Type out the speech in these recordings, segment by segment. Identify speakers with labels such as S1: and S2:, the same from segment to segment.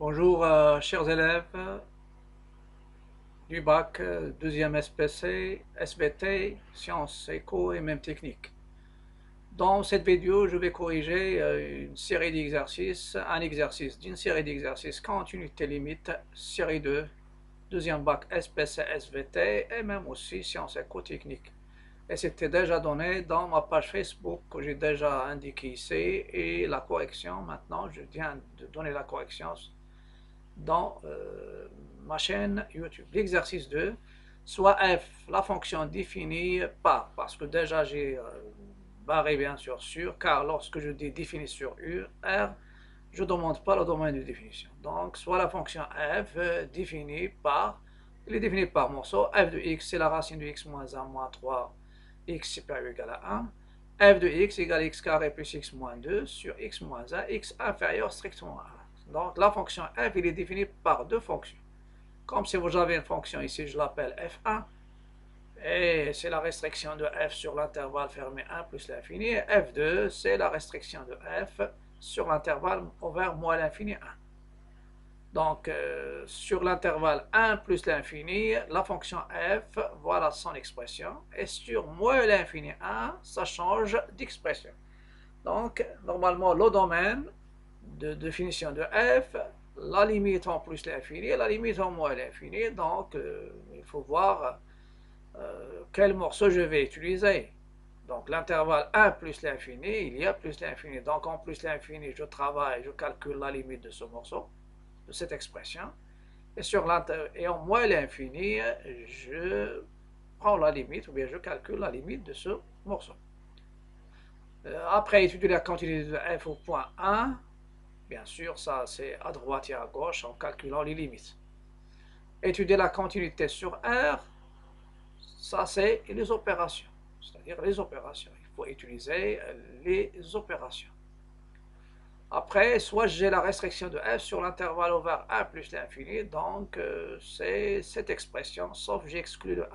S1: Bonjour, chers élèves du bac deuxième SPC, SVT, sciences éco et même techniques. Dans cette vidéo, je vais corriger une série d'exercices, un exercice d'une série d'exercices continuité limite, série 2, deuxième bac SPC, SVT et même aussi sciences éco-techniques. Et c'était déjà donné dans ma page Facebook que j'ai déjà indiqué ici et la correction, maintenant je viens de donner la correction dans ma chaîne YouTube. L'exercice 2, soit f, la fonction définie par, parce que déjà j'ai barré bien sûr sur, car lorsque je dis définie sur R, je ne demande pas le domaine de définition. Donc, soit la fonction f définie par, il est défini par morceau, f de x c'est la racine de x moins 1 moins 3, x supérieur ou égal à 1, f de x égale x carré plus x moins 2 sur x moins 1, x inférieur strictement à 1. Donc la fonction f, il est défini par deux fonctions. Comme si vous avez une fonction ici, je l'appelle f1, et c'est la restriction de f sur l'intervalle fermé 1 plus l'infini, et f2, c'est la restriction de f sur l'intervalle ouvert moins l'infini 1. Donc, sur l'intervalle 1 plus l'infini, la fonction f, voilà son expression. Et sur moins l'infini 1, ça change d'expression. Donc, normalement, le domaine de définition de f, la limite en plus l'infini, la limite en moins l'infini. Donc, il faut voir quel morceau je vais utiliser. Donc, l'intervalle 1 plus l'infini, il y a plus l'infini. Donc, en plus l'infini, je travaille, je calcule la limite de ce morceau, de cette expression. Et en moins l'infini, je prends la limite, ou bien je calcule la limite de ce morceau. Après étudier la quantité de f au point 1, bien sûr, ça c'est à droite et à gauche en calculant les limites. Étudier la continuité sur R, ça c'est les opérations, c'est-à-dire les opérations. Il faut utiliser les opérations. Après, soit j'ai la restriction de f sur l'intervalle ouvert 1 plus l'infini, donc c'est cette expression, sauf j'exclus le 1.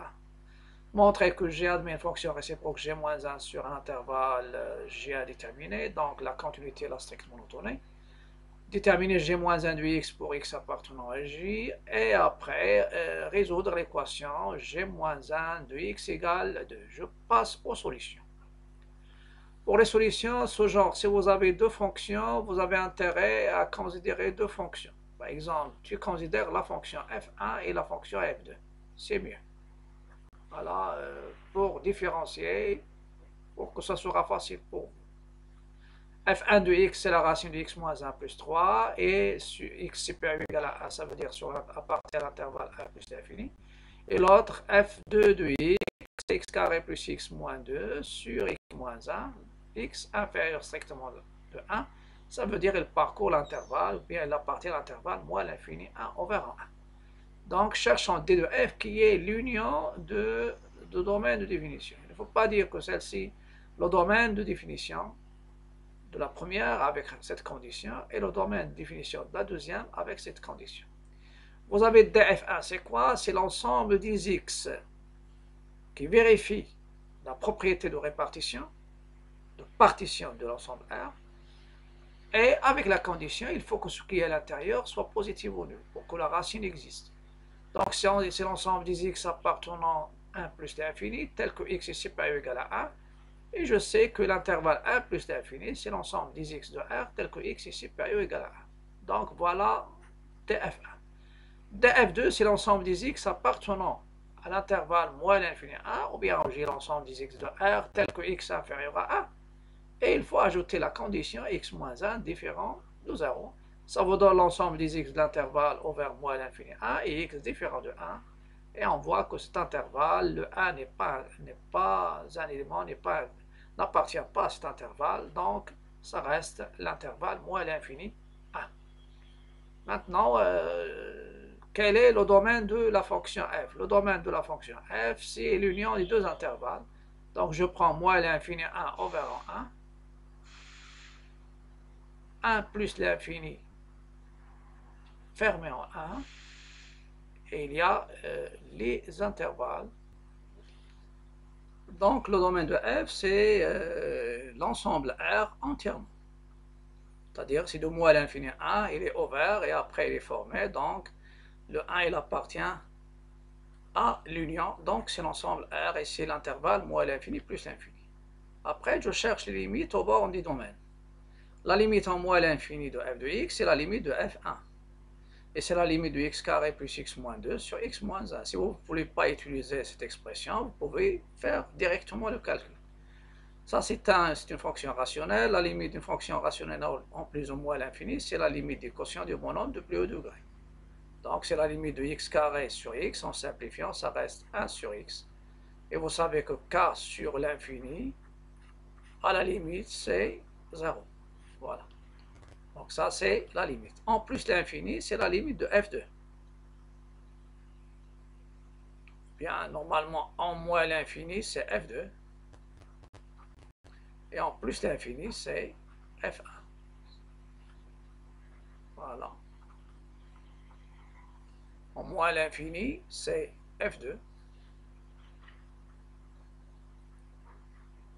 S1: Montrer que g admet une fonction réciproque g-1 sur un intervalle g à déterminer, donc la continuité est la stricte monotonie. Déterminer g-1 de x pour x appartenant à j, et après résoudre l'équation g-1 de x égale 2. Je passe aux solutions. Pour les solutions, ce genre, si vous avez deux fonctions, vous avez intérêt à considérer deux fonctions. Par exemple, tu considères la fonction f1 et la fonction f2. C'est mieux. Voilà, pour différencier, pour que ça sera facile pour vous. f1 de x, c'est la racine de x moins 1 plus 3, et x supérieur ou égal à 1, ça veut dire à partir de l'intervalle 1 plus l'infini. Et l'autre, f2 de x, c'est x carré plus x moins 2 sur x moins 1, x inférieur strictement de 1, ça veut dire qu'il parcourt l'intervalle, ou bien il appartient à l'intervalle moins l'infini 1 over 1. Donc, cherchons d de f qui est l'union de domaine de définition. Il ne faut pas dire que celle-ci, le domaine de définition de la première avec cette condition et le domaine de définition de la deuxième avec cette condition. Vous avez df1, c'est quoi? C'est l'ensemble des x qui vérifie la propriété de répartition, de partition de l'ensemble R, et avec la condition, il faut que ce qui est à l'intérieur soit positif ou nul pour que la racine existe. Donc, c'est l'ensemble des x appartenant à 1 plus l'infini, tel que x est supérieur ou égal à 1, et je sais que l'intervalle 1 plus l'infini, c'est l'ensemble des x de R, tel que x est supérieur ou égal à 1. Donc, voilà df1. df2, c'est l'ensemble des x appartenant à l'intervalle moins l'infini 1, ou bien j'ai l'ensemble des x de R, tel que x inférieur à 1. Et il faut ajouter la condition x moins 1 différent de 0. Ça vous donne l'ensemble des x de l'intervalle ouvert moins l'infini 1 et x différent de 1. Et on voit que cet intervalle, le 1 n'est pas un élément, n'appartient pas à cet intervalle, donc ça reste l'intervalle moins l'infini 1. Maintenant, quel est le domaine de la fonction f? Le domaine de la fonction f, c'est l'union des deux intervalles. Donc je prends moins l'infini 1 over 1. 1 plus l'infini fermé en 1, et il y a les intervalles. Donc le domaine de f, c'est l'ensemble R entièrement. C'est-à-dire, si de moins l'infini 1, il est ouvert et après il est formé, donc le 1 il appartient à l'union, donc c'est l'ensemble R et c'est l'intervalle moins l'infini plus l'infini. Après, je cherche les limites au bornes du domaine. La limite en moins l'infini de f de x, c'est la limite de f1. Et c'est la limite de x carré plus x moins 2 sur x moins 1. Si vous ne voulez pas utiliser cette expression, vous pouvez faire directement le calcul. Ça, c'est une fonction rationnelle. La limite d'une fonction rationnelle en plus ou moins l'infini, c'est la limite du quotient du bonhomme de plus haut degré. Donc, c'est la limite de x carré sur x. En simplifiant, ça reste 1 sur x. Et vous savez que k sur l'infini, à la limite, c'est 0. Voilà. Donc ça, c'est la limite. En plus l'infini, c'est la limite de f2. Bien, normalement, en moins l'infini, c'est f2. Et en plus l'infini, c'est f1. Voilà. En moins l'infini, c'est f2.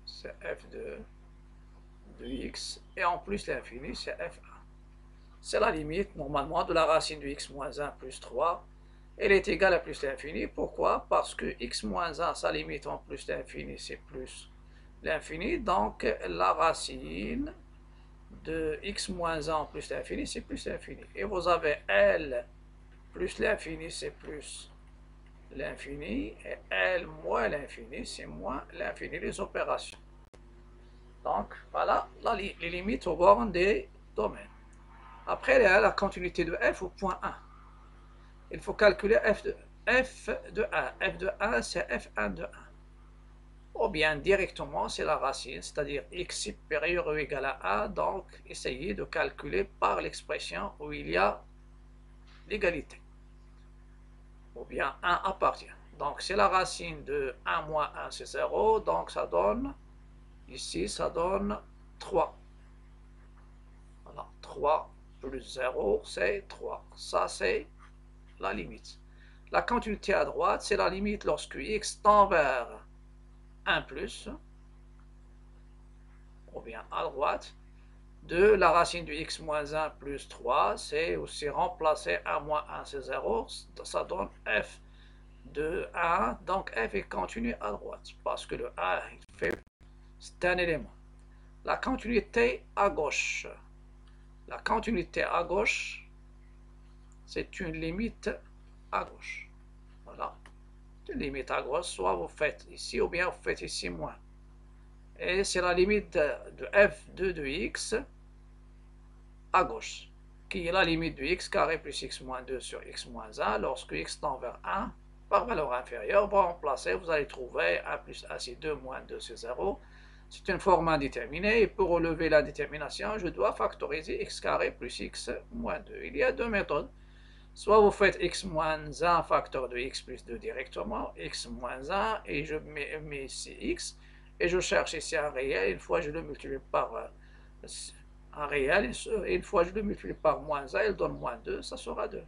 S1: C'est f2 de x. Et en plus l'infini, c'est f1. C'est la limite, normalement, de la racine de x moins 1 plus 3. Elle est égale à plus l'infini. Pourquoi? Parce que x moins 1, sa limite en plus l'infini, c'est plus l'infini. Donc, la racine de x moins 1 en plus l'infini, c'est plus l'infini. Et vous avez L plus l'infini, c'est plus l'infini. Et L moins l'infini, c'est moins l'infini. Les opérations. Donc, voilà les limites aux bornes des domaines. Après, il y a la continuité de f au point 1. Il faut calculer f de 1. f de 1, c'est f1 de 1. Ou bien directement, c'est la racine, c'est-à-dire x supérieur ou égal à 1. Donc, essayez de calculer par l'expression où il y a l'égalité. Ou bien 1 appartient. Donc, c'est la racine de 1 moins 1, c'est 0. Donc, ça donne, ici, ça donne 3. Voilà, 3 plus 0, c'est 3. Ça, c'est la limite. La continuité à droite, c'est la limite lorsque x tend vers 1 plus, ou bien à droite, de la racine de x moins 1 plus 3, c'est aussi remplacer 1 moins 1, c'est 0, ça donne f de 1, donc f est continu à droite, parce que le 1, c'est un élément. La continuité à gauche, c'est une limite à gauche. Voilà. Une limite à gauche, soit vous faites ici, ou bien vous faites ici moins. Et c'est la limite de f2 de x à gauche, qui est la limite de x carré plus x moins 2 sur x moins 1. Lorsque x tend vers 1, par valeur inférieure, vous remplacez, vous allez trouver 1 plus 1, c'est 2, moins 2, c'est 0. C'est une forme indéterminée, et pour relever la détermination, je dois factoriser x carré plus x moins 2. Il y a deux méthodes. Soit vous faites x moins 1 facteur de x plus 2 directement, x moins 1, et je mets ici x, et je cherche ici un réel, une fois je le multiplie par un réel, et une fois je le multiplie par moins 1, il donne moins 2, ça sera 2.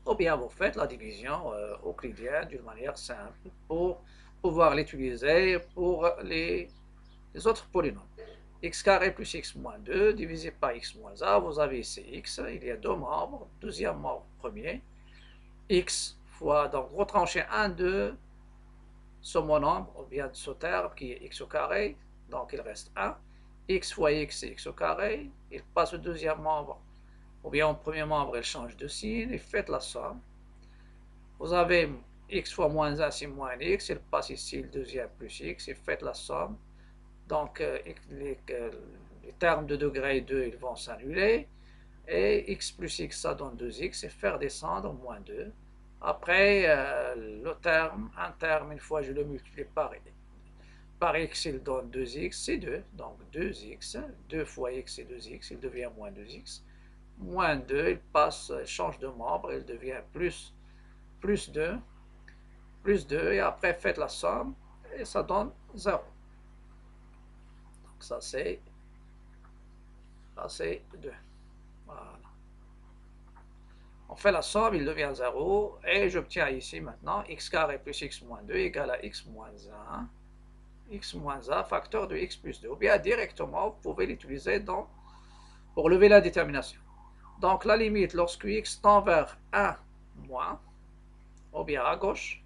S1: Ou bien vous faites la division euclidienne d'une manière simple pour pouvoir l'utiliser pour les autres polynômes. X carré plus x moins 2 divisé par x moins 1, vous avez ici x, il y a deux membres, deuxième membre premier, x fois, donc retrancher un de ce monombre, ou bien de ce terme qui est x au carré, donc il reste 1, x fois x c'est x au carré, il passe au deuxième membre, ou bien au premier membre il change de signe, et faites la somme. Vous avez x fois moins 1 c'est moins x, il passe ici le deuxième plus x, et faites la somme. Donc, les termes de degré 2, ils vont s'annuler. Et x plus x, ça donne 2x. Et faire descendre moins 2. Après, un terme, une fois je le multiplie par x, il donne 2x, c'est 2. Donc, 2x. 2 fois x, c'est 2x. Il devient moins 2x. Moins 2, il change de membre. Il devient plus 2. Plus 2. Et après, faites la somme. Et ça donne 0. Ça c'est 2. Voilà. On fait la somme, il devient 0. Et j'obtiens ici maintenant x carré plus x moins 2 égale à x moins 1. X moins 1 facteur de x plus 2. Ou bien directement, vous pouvez l'utiliser dans pour lever la détermination. Donc la limite lorsque x tend vers 1 moins, ou bien à gauche,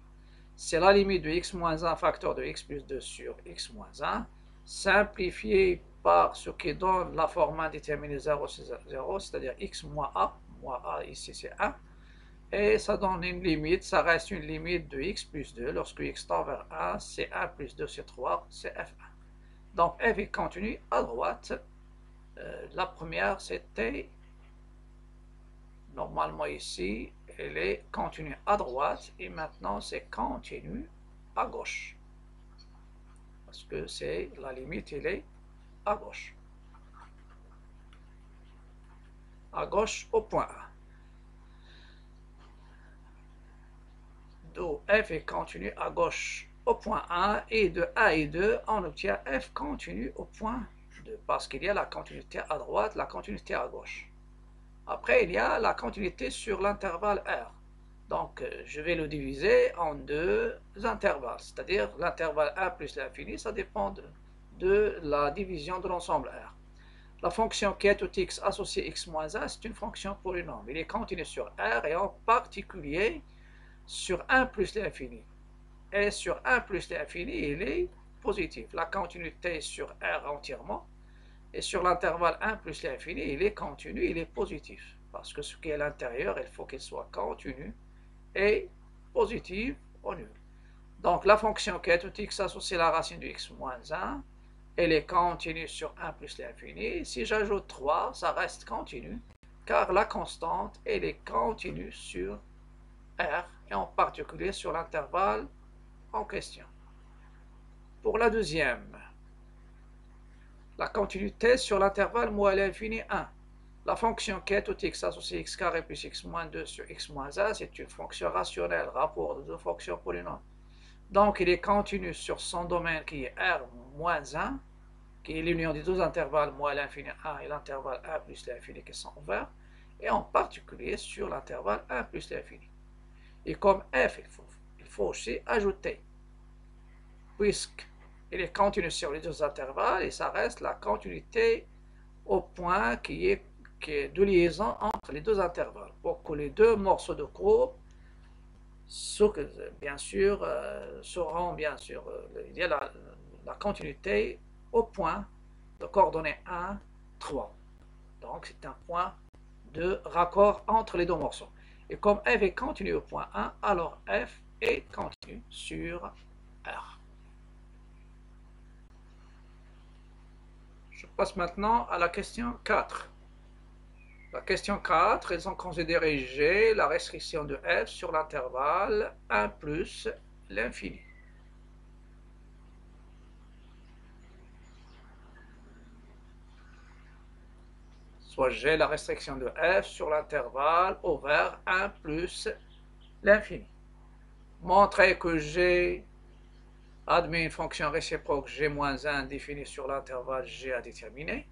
S1: c'est la limite de x moins 1 facteur de x plus 2 sur x moins 1, simplifié par ce qui donne la forme indéterminée 0, 0, c'est-à-dire x moins a ici c'est 1, et ça donne une limite, ça reste une limite de x plus 2, lorsque x tend vers 1, c'est 1 plus 2 c'est 3, c'est f1. Donc f est continu à droite, la première c'était, normalement ici, elle est continue à droite, et maintenant c'est continu à gauche. Parce que c'est la limite, elle est à gauche. À gauche au point A. D'où f est continu à gauche au point A, et de A et 2, on obtient f continu au point 2, parce qu'il y a la continuité à droite, la continuité à gauche. Après, il y a la continuité sur l'intervalle R. Donc, je vais le diviser en deux intervalles, c'est-à-dire l'intervalle 1 plus l'infini, ça dépend de la division de l'ensemble R. La fonction qui est tout x associée x moins 1, c'est une fonction polynôme. Il est continu sur R et en particulier sur 1 plus l'infini. Et sur 1 plus l'infini, il est positif. La continuité sur R entièrement. Et sur l'intervalle 1 plus l'infini, il est continu, il est positif. Parce que ce qui est à l'intérieur, il faut qu'il soit continu et positif au nul. Donc la fonction qui est tout x associée à la racine de x moins 1, elle est continue sur 1 plus l'infini. Si j'ajoute 3, ça reste continu, car la constante, elle est continue sur R, et en particulier sur l'intervalle en question. Pour la deuxième, la continuité sur l'intervalle moins l'infini 1. La fonction qui est tout x associée x carré plus x moins 2 sur x moins 1, c'est une fonction rationnelle, rapport de deux fonctions polynômes. Donc il est continu sur son domaine qui est R moins 1, qui est l'union des deux intervalles moins l'infini 1 et l'intervalle 1 plus l'infini qui sont ouverts, et en particulier sur l'intervalle 1 plus l'infini. Et comme f, il faut aussi ajouter, puisqu'il est continu sur les deux intervalles, et ça reste la continuité au point qui est de liaison entre les deux intervalles, pour que les deux morceaux de courbe, bien sûr, seront, bien sûr, il y a la continuité au point de coordonnées 1, 3. Donc c'est un point de raccord entre les deux morceaux. Et comme f est continu au point 1, alors f est continu sur R. Je passe maintenant à la question 4. La question 4, ils ont considéré G, la restriction de f sur l'intervalle 1 plus l'infini. Soit G, la restriction de f sur l'intervalle ouvert 1 plus l'infini. Montrer que G admet une fonction réciproque G-1 définie sur l'intervalle G à déterminer,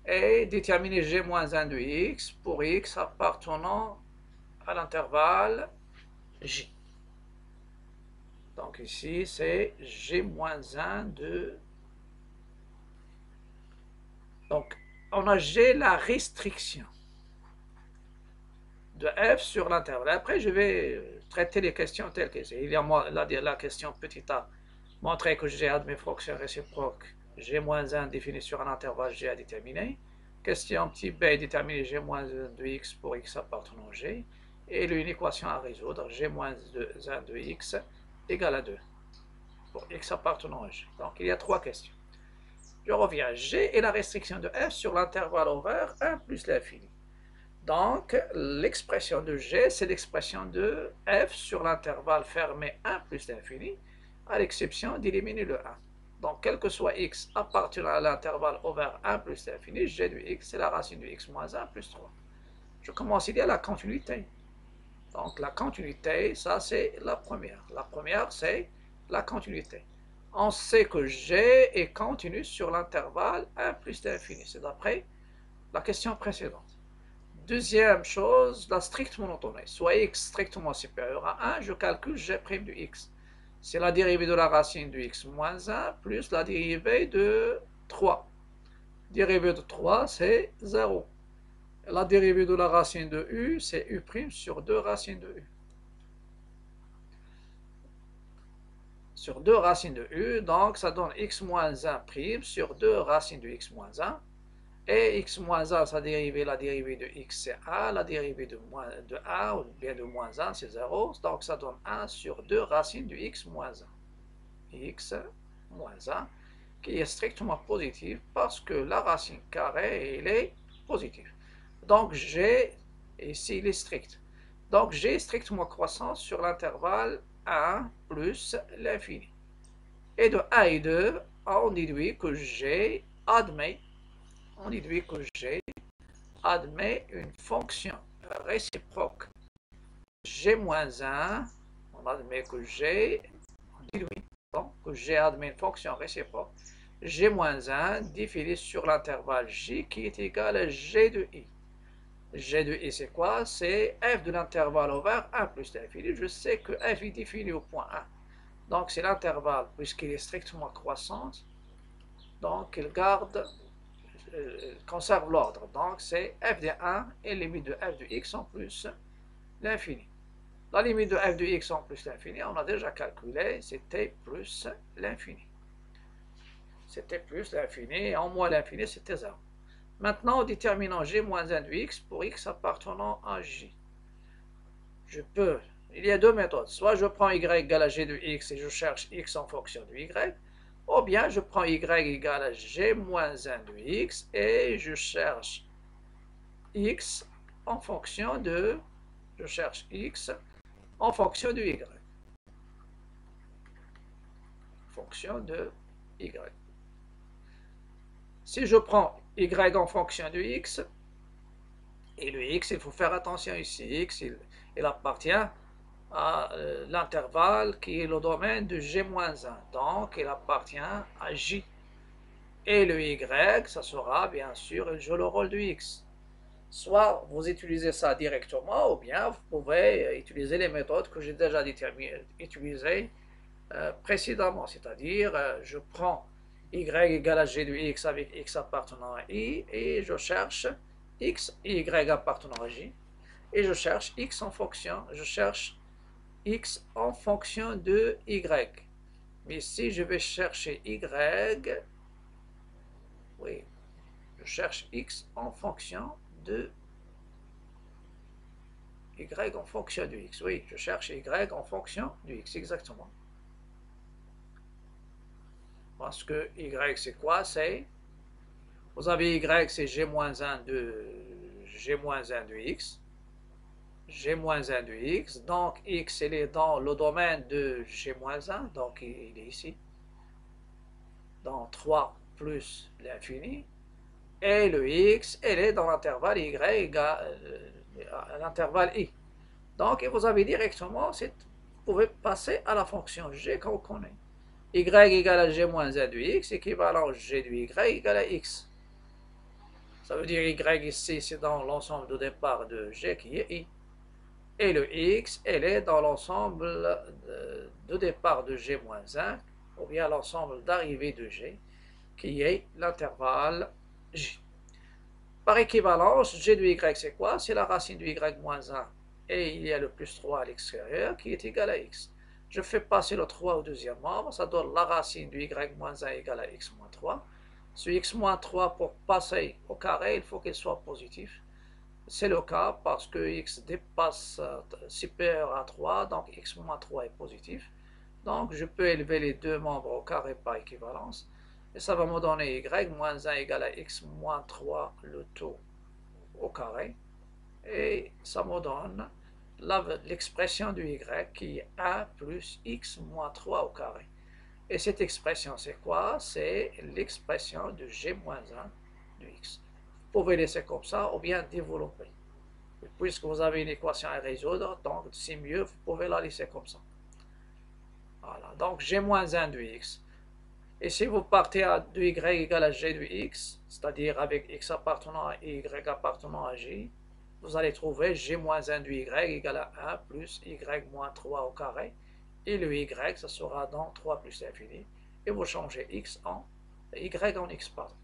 S1: et déterminer G-1 de x pour x appartenant à l'intervalle J. Donc ici, c'est G-1 de... Donc, on a G la restriction de f sur l'intervalle. Après, je vais traiter les questions telles que c'est. Il y a la question petit a. Montrer que G admet fonction réciproque G-1 définie sur un intervalle G à déterminer. Question petit b, déterminer G-1 de x pour x appartenant G. Et une équation à résoudre, G-1 de x égale à 2 pour x appartenant à G. Donc, il y a trois questions. Je reviens. G est la restriction de f sur l'intervalle ouvert 1 plus l'infini. Donc, l'expression de G, c'est l'expression de f sur l'intervalle fermé 1 plus l'infini, à l'exception d'éliminer le 1. Donc, quel que soit x appartenant à l'intervalle ouvert 1 plus l'infini, G de x, c'est la racine de x moins 1 plus 3. Je commence, il y a la continuité. Donc, la continuité, ça c'est la première. La première, c'est la continuité. On sait que G est continu sur l'intervalle 1 plus l'infini. C'est d'après la question précédente. Deuxième chose, la stricte monotonie. Soit x strictement supérieur à 1, je calcule g' de x. C'est la dérivée de la racine de x moins 1 plus la dérivée de 3. Dérivée de 3, c'est 0. La dérivée de la racine de u, c'est u' sur 2 racines de u. Sur 2 racines de u, donc ça donne x moins 1' sur 2 racines de x moins 1. Et x moins 1, sa dérivée, la dérivée de x, c'est 1. La dérivée de 1 ou bien de moins 1, c'est 0. Donc ça donne 1 sur 2 racines de x moins 1. X moins 1, qui est strictement positif parce que la racine carrée, elle est positive. Donc g, ici, il est strict. Donc g est strictement croissant sur l'intervalle 1 plus l'infini. Et de 1 et 2, on déduit que g admet une fonction réciproque g-1, on admet que g, on déduit donc, que g admet une fonction réciproque g-1 définie sur l'intervalle j qui est égal à g de i. G de i, c'est quoi? C'est f de l'intervalle ouvert 1 plus l'infini. Je sais que f est défini au point 1. Donc c'est l'intervalle, puisqu'il est strictement croissant, donc il conserve l'ordre. Donc c'est f de 1 et limite de f de x en plus l'infini. La limite de f de x en plus l'infini, on a déjà calculé, c'était plus l'infini. C'était plus l'infini, et en moins l'infini, c'était 0. Maintenant, déterminant g moins 1 de x pour x appartenant à j. Il y a deux méthodes. Soit je prends y égale à g de x et je cherche x en fonction de y, ou bien je prends y égale à g moins 1 de x et je cherche x en fonction de y. Fonction de y. Si je prends y en fonction de x, et le x, il faut faire attention ici, x, il appartient à l'intervalle qui est le domaine de g-1, donc il appartient à j. Et le y, ça sera bien sûr, il joue le rôle de x. Soit vous utilisez ça directement, ou bien vous pouvez utiliser les méthodes que j'ai déjà utilisées précédemment, c'est-à-dire je prends y égale à g de x avec x appartenant à i, et je cherche x et y appartenant à j, et je cherche x en fonction de y. Mais si je vais chercher y, oui, je cherche x en fonction de y en fonction de x. Oui, je cherche y en fonction de x, exactement. Parce que y, c'est quoi? Vous avez y, c'est g-1 de x. g-1 de x. Donc, x, il est dans le domaine de g-1. Donc, il est ici. Dans 3 plus l'infini. Et le x, il est dans l'intervalle y l'intervalle i. Donc, vous avez directement, vous pouvez passer à la fonction g qu'on connaît. Y égale à g-1 de x, équivalent g de y égale à x. Ça veut dire y ici, c'est dans l'ensemble de départ de g qui est i. Et le x, elle est dans l'ensemble de départ de g-1, ou bien l'ensemble d'arrivée de g, qui est l'intervalle j. Par équivalence, g de y, c'est quoi? C'est la racine de y moins 1, et il y a le plus 3 à l'extérieur, qui est égal à x. Je fais passer le 3 au deuxième membre, ça donne la racine de y moins 1 égale à x moins 3. Ce x moins 3, pour passer au carré, il faut qu'il soit positif. C'est le cas parce que x dépasse supérieur à 3, donc x moins 3 est positif. Donc je peux élever les deux membres au carré par équivalence. Et ça va me donner y moins 1 égale à x moins 3 le tout au carré. Et ça me donne l'expression du y qui est 1 plus x moins 3 au carré. Et cette expression, c'est quoi? C'est l'expression de g moins 1 de x. Vous pouvez laisser comme ça ou bien développer. Et puisque vous avez une équation à résoudre, donc c'est mieux, vous pouvez la laisser comme ça. Voilà, donc g moins 1 de x. Et si vous partez de y égale à g de x, c'est-à-dire avec x appartenant à y appartenant à j, vous allez trouver g moins 1 de y égale à 1 plus y moins 3 au carré. Et le y, ça sera dans 3 plus l'infini. Et vous changez y en x, pardon.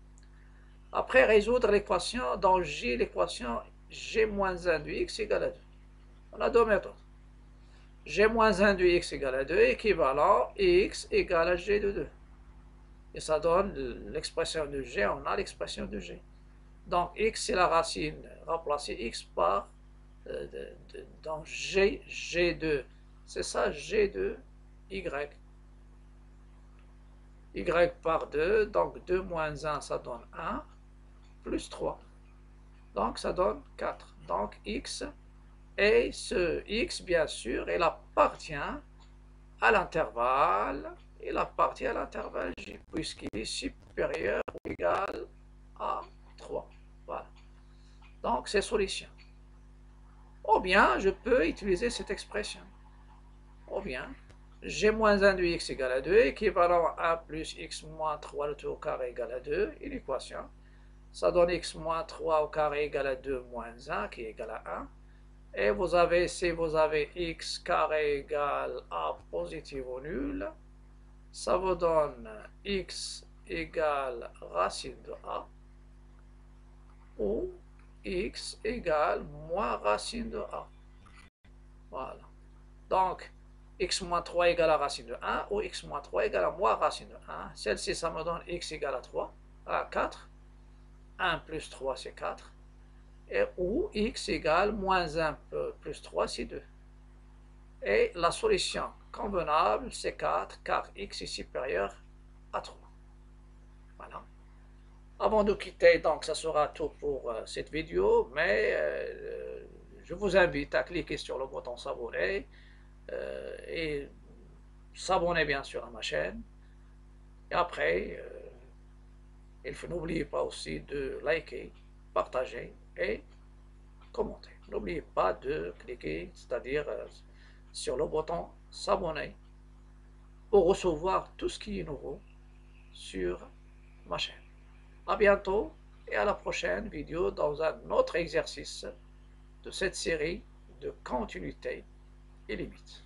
S1: Après, résoudre l'équation dans J, l'équation G-1 de x égale à 2. On a deux méthodes. G-1 de x égale à 2, équivalent x égale à G de 2. Et ça donne l'expression de G, on a l'expression de G. Donc x c'est la racine, remplacer x par, dans G, G2, c'est ça G2, y. Y par 2, donc 2 moins 1 ça donne 1, plus 3. Donc ça donne 4. Donc x, et ce x bien sûr, il appartient à l'intervalle, J, puisqu'il est supérieur ou égal à 3. Voilà. Donc c'est solution. Ou bien je peux utiliser cette expression. Ou bien G-1 de x égale à 2, équivalent à 1 plus x moins 3 le tout au carré égale à 2, une équation. Ça donne x moins 3 au carré égale à 2 moins 1 qui est égal à 1. Et vous avez, si vous avez x carré égale à positif ou nul, ça vous donne x égale racine de a ou x égale moins racine de a. Voilà. Donc, x moins 3 égale à racine de 1 ou x moins 3 égale à moins racine de 1. Celle-ci, ça me donne x égale à 3, à 4. 1 plus 3, c'est 4. Et ou x égale moins 1 plus 3, c'est 2. Et la solution convenable, c'est 4, car x est supérieur à 3. Voilà. Avant de quitter, donc, ça sera tout pour cette vidéo, mais je vous invite à cliquer sur le bouton s'abonner et s'abonner bien sûr à ma chaîne. Et après, n'oubliez pas aussi de liker, partager et commenter. N'oubliez pas de cliquer, c'est-à-dire sur le bouton s'abonner pour recevoir tout ce qui est nouveau sur ma chaîne. À bientôt et à la prochaine vidéo dans un autre exercice de cette série de continuité et limites.